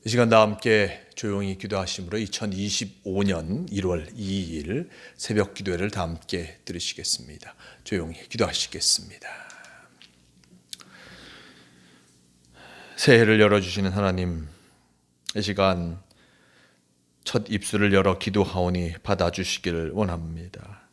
이 시간 다 함께 조용히 기도하심으로 2025년 1월 2일 새벽 기도회를 다 함께 들으시겠습니다. 조용히 기도하시겠습니다. 새해를 열어주시는 하나님, 이 시간 첫 입술을 열어 기도하오니 받아주시기를 원합니다.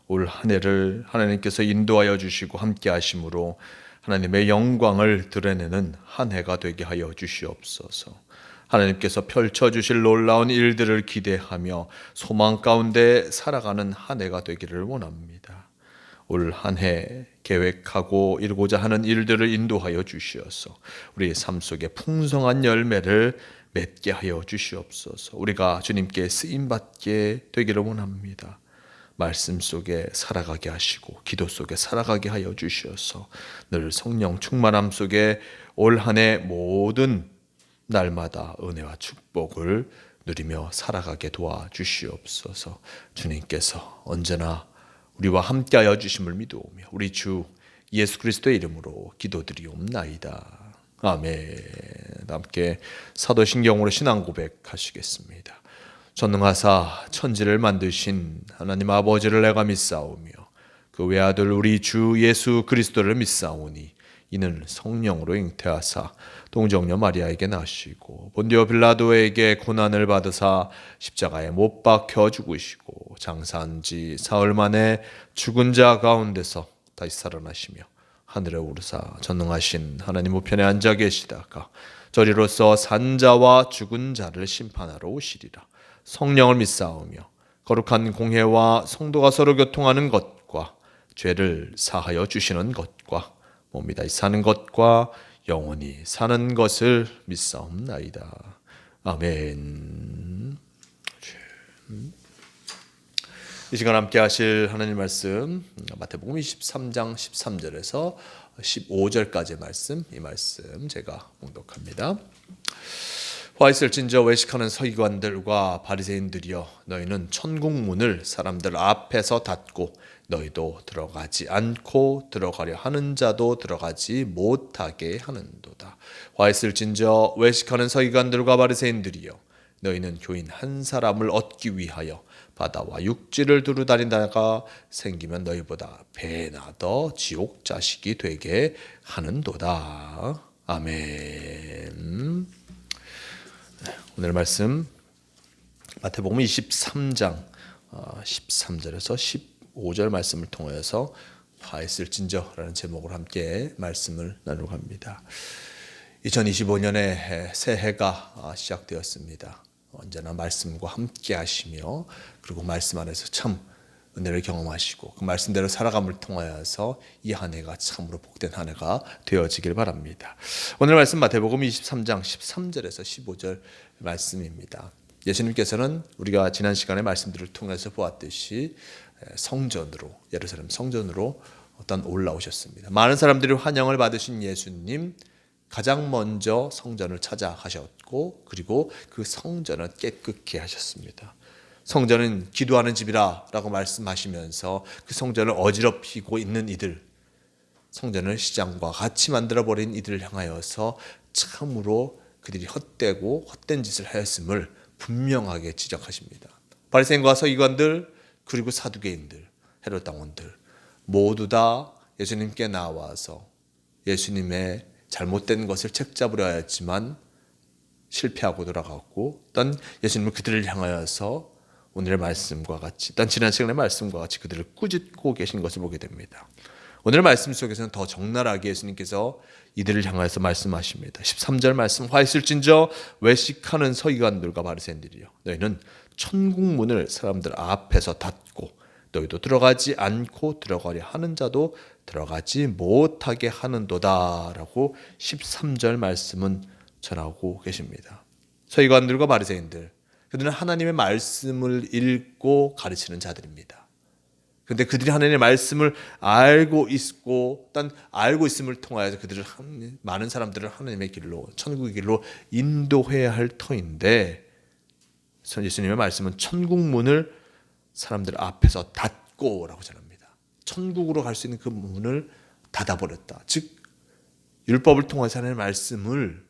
올 한 해를 하나님께서 인도하여 주시고 함께 하심으로 하나님의 영광을 드러내는 한 해가 되게 하여 주시옵소서. 하나님께서 펼쳐주실 놀라운 일들을 기대하며 소망 가운데 살아가는 한 해가 되기를 원합니다. 올 한 해 계획하고 이루고자 하는 일들을 인도하여 주시어서 우리의 삶 속에 풍성한 열매를 맺게 하여 주시옵소서. 우리가 주님께 쓰임받게 되기를 원합니다. 말씀 속에 살아가게 하시고 기도 속에 살아가게 하여 주시어서 늘 성령 충만함 속에 올 한 해 모든 날마다 은혜와 축복을 누리며 살아가게 도와주시옵소서. 주님께서 언제나 우리와 함께하여 주심을 믿어오며 우리 주 예수 그리스도의 이름으로 기도드리옵나이다. 아멘. 함께 사도신경으로 신앙 고백하시겠습니다. 전능하사 천지를 만드신 하나님 아버지를 내가 믿사오며 그 외아들 우리 주 예수 그리스도를 믿사오니 이는 성령으로 잉태하사 동정녀 마리아에게 나시고 본디오 빌라도에게 고난을 받으사 십자가에 못 박혀 죽으시고 장사한 지 사흘 만에 죽은 자 가운데서 다시 살아나시며 하늘에 오르사 전능하신 하나님 우편에 앉아 계시다가 저리로서 산 자와 죽은 자를 심판하러 오시리라. 성령을 믿사오며 거룩한 공회와 성도가 서로 교통하는 것과 죄를 사하여 주시는 것과 몸이 다시 사는 것과 영원히 사는 것을 믿사옵나이다. 아멘. 이 시간 함께 하실 하나님 말씀 마태복음 23장 13절에서 15절까지의 말씀, 이 말씀 제가 봉독합니다. 화 있을진저 외식하는 서기관들과 바리새인들이여, 너희는 천국 문을 사람들 앞에서 닫고 너희도 들어가지 않고 들어가려 하는 자도 들어가지 못하게 하는도다. 화 있을진저 외식하는 서기관들과 바리새인들이여, 너희는 교인 한 사람을 얻기 위하여 바다와 육지를 두루 다니다가 생기면 너희보다 배나 더 지옥 자식이 되게 하는도다. 아멘. 오늘 말씀 마태복음 23장 13절에서 15절 말씀을 통해서 화 있을진저라는 제목으로 함께 말씀을 나누고 합니다. 2025년의 새해가 시작되었습니다. 언제나 말씀과 함께 하시며 그리고 말씀 안에서 참 은혜를 경험하시고 그 말씀대로 살아감을 통하여서 이 한 해가 참으로 복된 한 해가 되어지길 바랍니다. 오늘 말씀 마태복음 23장 13절에서 15절 말씀입니다. 예수님께서는 우리가 지난 시간에 말씀들을 통해서 보았듯이 성전으로, 예루살렘 성전으로 올라오셨습니다. 많은 사람들이 환영을 받으신 예수님, 가장 먼저 성전을 찾아가셨고 그리고 그 성전을 깨끗게 하셨습니다. 성전은 기도하는 집이라고 말씀하시면서 그 성전을 어지럽히고 있는 이들, 성전을 시장과 같이 만들어버린 이들을 향하여서 참으로 그들이 헛되고 헛된 짓을 하였음을 분명하게 지적하십니다. 바리새인과 서기관들 그리고 사두개인들, 헤롯 당원들 모두 다 예수님께 나와서 예수님의 잘못된 것을 책잡으려 하였지만 실패하고 돌아갔고, 또 예수님은 그들을 향하여서 오늘의 말씀과 같이, 또 지난 시간의 말씀과 같이 그들을 꾸짖고 계신 것을 보게 됩니다. 오늘 말씀 속에서는 더 적나라하게 예수님께서 이들을 향하여서 말씀하십니다. 13절 말씀, 화 있을진저 외식하는 서기관들과 바리새인들이여, 너희는 천국 문을 사람들 앞에서 닫고 너희도 들어가지 않고 들어가려 하는 자도 들어가지 못하게 하는도다 라고 13절 말씀은 전하고 계십니다. 서기관들과 바리새인들, 그들은 하나님의 말씀을 읽고 가르치는 자들입니다. 그런데 그들이 하나님의 말씀을 알고 있고 또 알고 있음을 통하여서 그들을 많은 사람들을 하나님의 길로, 천국의 길로 인도해야 할 터인데, 예수님의 말씀은 천국 문을 사람들 앞에서 닫고 라고 전합니다. 천국으로 갈 수 있는 그 문을 닫아버렸다. 즉 율법을 통해서 하나님의 말씀을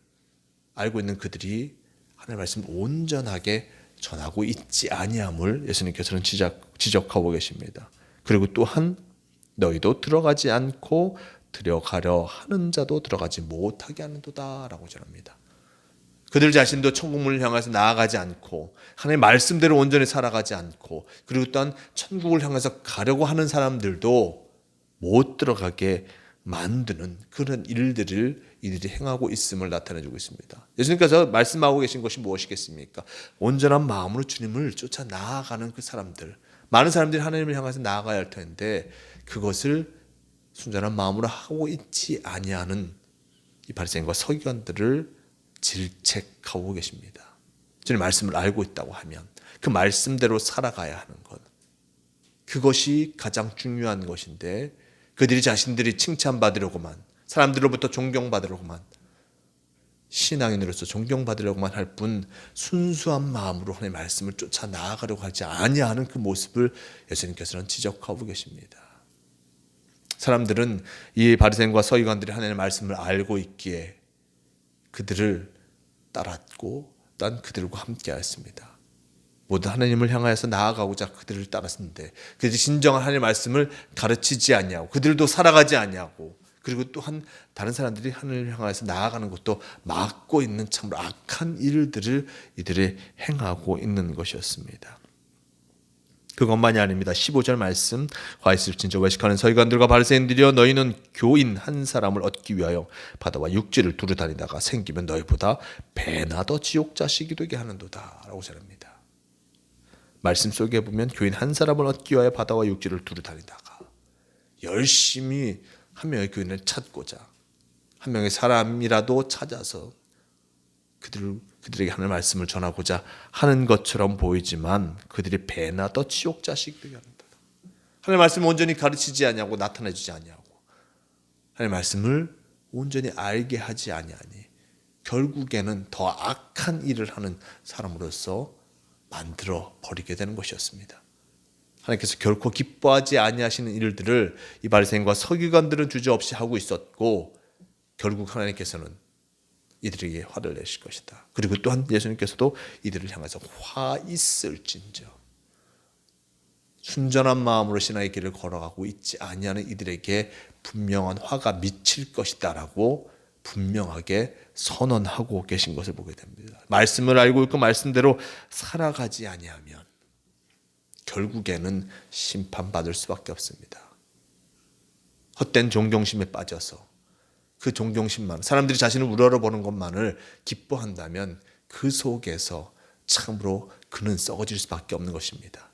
알고 있는 그들이 하나님의 말씀을 온전하게 전하고 있지 아니함을 예수님께서는 지적하고 계십니다. 그리고 또한 너희도 들어가지 않고 들어가려 하는 자도 들어가지 못하게 하는도다 라고 전합니다. 그들 자신도 천국문을 향해서 나아가지 않고 하나님의 말씀대로 온전히 살아가지 않고 그리고 또한 천국을 향해서 가려고 하는 사람들도 못 들어가게 만드는 그런 일들을 이들이 행하고 있음을 나타내주고 있습니다. 예수님께서 말씀하고 계신 것이 무엇이겠습니까? 온전한 마음으로 주님을 쫓아 나아가는 그 사람들, 많은 사람들이 하나님을 향해서 나아가야 할 텐데 그것을 순전한 마음으로 하고 있지 아니하는 이 바리새인과 서기관들을 질책하고 계십니다. 주님 말씀을 알고 있다고 하면 그 말씀대로 살아가야 하는 것, 그것이 가장 중요한 것인데 그들이 자신들이 칭찬받으려고만, 사람들로부터 존경받으려고만, 신앙인으로서 존경받으려고만 할 뿐 순수한 마음으로 하나님의 말씀을 쫓아 나아가려고 하지 아니하는 그 모습을 예수님께서는 지적하고 계십니다. 사람들은 이 바리새인과 서기관들이 하나님의 말씀을 알고 있기에 그들을 따랐고 난 그들과 함께하였습니다. 모두 하나님을 향하여서 나아가고자 그들을 따랐는데 그들이 진정한 하나님의 말씀을 가르치지 않냐고, 그들도 살아가지 않냐고, 그리고 또한 다른 사람들이 하나님을 향하여서 나아가는 것도 막고 있는 참으로 악한 일들을 이들이 행하고 있는 것이었습니다. 그것만이 아닙니다. 15절 말씀, 화 있을 진저 외식하는 서기관들과 바리새인들이여 너희는 교인 한 사람을 얻기 위하여 바다와 육지를 두루 다니다가 생기면 너희보다 배나 더 지옥 자식이 되게 하는도다 라고 전합니다. 말씀 속에 보면 교인 한 사람을 얻기 위하여 바다와 육지를 두루 다니다가 열심히 한 명의 교인을 찾고자 한 명의 사람이라도 찾아서 그들에게 하는 말씀을 전하고자 하는 것처럼 보이지만 그들이 배나 더 지옥 자식 되게 한다. 하나님의 말씀을 온전히 가르치지 아니하고 나타내주지 아니하고 하나님의 말씀을 온전히 알게 하지 아니하니 결국에는 더 악한 일을 하는 사람으로서 만들어 버리게 되는 것이었습니다. 하나님께서 결코 기뻐하지 아니하시는 일들을 이 바리새인과 서기관들은 주저없이 하고 있었고 결국 하나님께서는 이들에게 화를 내실 것이다. 그리고 또한 예수님께서도 이들을 향해서 화 있을진저, 순전한 마음으로 신앙의 길을 걸어가고 있지 아니하는 이들에게 분명한 화가 미칠 것이다라고 분명하게 선언하고 계신 것을 보게 됩니다. 말씀을 알고 있고 말씀대로 살아가지 아니하면 결국에는 심판받을 수밖에 없습니다. 헛된 존경심에 빠져서 그 존경심만, 사람들이 자신을 우러러보는 것만을 기뻐한다면 그 속에서 참으로 그는 썩어질 수밖에 없는 것입니다.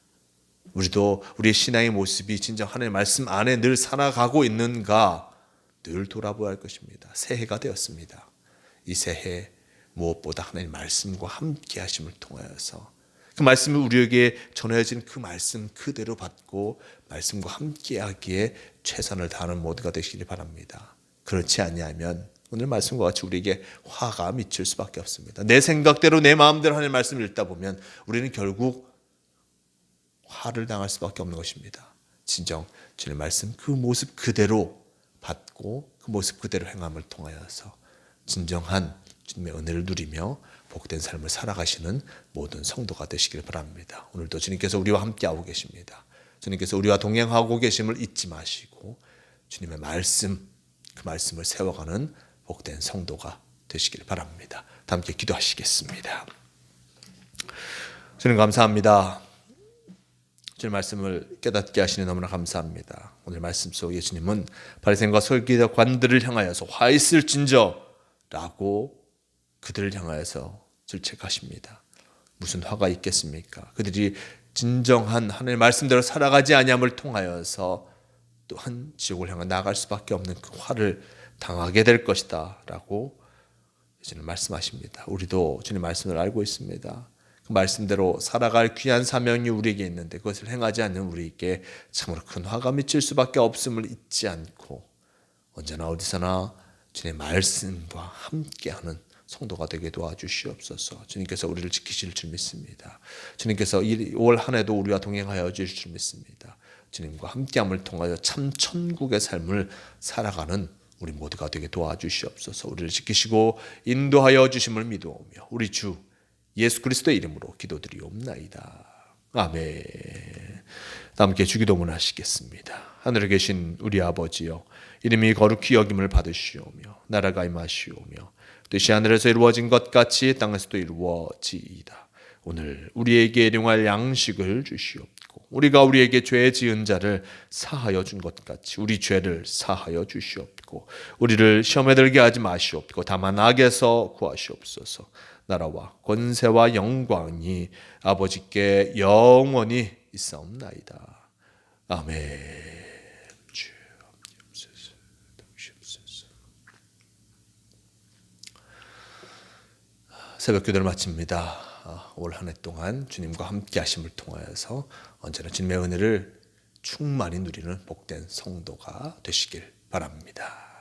우리도 우리의 신앙의 모습이 진정 하나님의 말씀 안에 늘 살아가고 있는가 늘 돌아보아야 할 것입니다. 새해가 되었습니다. 이 새해 무엇보다 하나님의 말씀과 함께 하심을 통하여서 그 말씀이 우리에게 전해진 그 말씀 그대로 받고 말씀과 함께 하기에 최선을 다하는 모두가 되시길 바랍니다. 그렇지 아니하면 오늘 말씀과 같이 우리에게 화가 미칠 수밖에 없습니다. 내 생각대로 내 마음대로 하나님의 말씀을 읽다 보면 우리는 결국 화를 당할 수밖에 없는 것입니다. 진정 주님의 말씀 그 모습 그대로 받고 그 모습 그대로 행함을 통하여서 진정한 주님의 은혜를 누리며 복된 삶을 살아가시는 모든 성도가 되시길 바랍니다. 오늘도 주님께서 우리와 함께하고 계십니다. 주님께서 우리와 동행하고 계심을 잊지 마시고 주님의 말씀, 그 말씀을 세워가는 복된 성도가 되시길 바랍니다. 다 함께 기도하시겠습니다. 주님 감사합니다. 주님 말씀을 깨닫게 하시니 너무나 감사합니다. 오늘 말씀 속에 주님은 바리새인과 서기관들을 향하여서 화 있을진저라고 그들을 향하여서 질책하십니다. 무슨 화가 있겠습니까? 그들이 진정한 하나님의 말씀대로 살아가지 아니함을 통하여서 또한 지옥을 향해 나아갈 수밖에 없는 그 화를 당하게 될 것이다 라고 주님 말씀하십니다. 우리도 주님 말씀을 알고 있습니다. 그 말씀대로 살아갈 귀한 사명이 우리에게 있는데 그것을 행하지 않는 우리에게 참으로 큰 화가 미칠 수밖에 없음을 잊지 않고 언제나 어디서나 주님의 말씀과 함께하는 성도가 되게 도와주시옵소서. 주님께서 우리를 지키실 줄 믿습니다. 주님께서 올 한 해도 우리와 동행하여 주실 줄 믿습니다. 주님과 함께함을 통하여 참 천국의 삶을 살아가는 우리 모두가 되게 도와주시옵소서. 우리를 지키시고 인도하여 주심을 믿어오며 우리 주 예수 그리스도의 이름으로 기도드리옵나이다. 아멘. 함께 주기도문 하시겠습니다. 하늘에 계신 우리 아버지여, 이름이 거룩히 여김을 받으시오며 나라가 임하시오며 뜻이 하늘에서 이루어진 것 같이 땅에서도 이루어지이다. 오늘 우리에게 일용할 양식을 주시옵고 우리가 우리에게 죄 지은 자를 사하여 준 것 같이 우리 죄를 사하여 주시옵고 우리를 시험에 들게 하지 마시옵고 다만 악에서 구하시옵소서. 나라와 권세와 영광이 아버지께 영원히 있사옵나이다. 아멘. 새벽 기도를 마칩니다. 올 한 해 동안 주님과 함께 하심을 통하여서 언제나 주님의 은혜를 충만히 누리는 복된 성도가 되시길 바랍니다.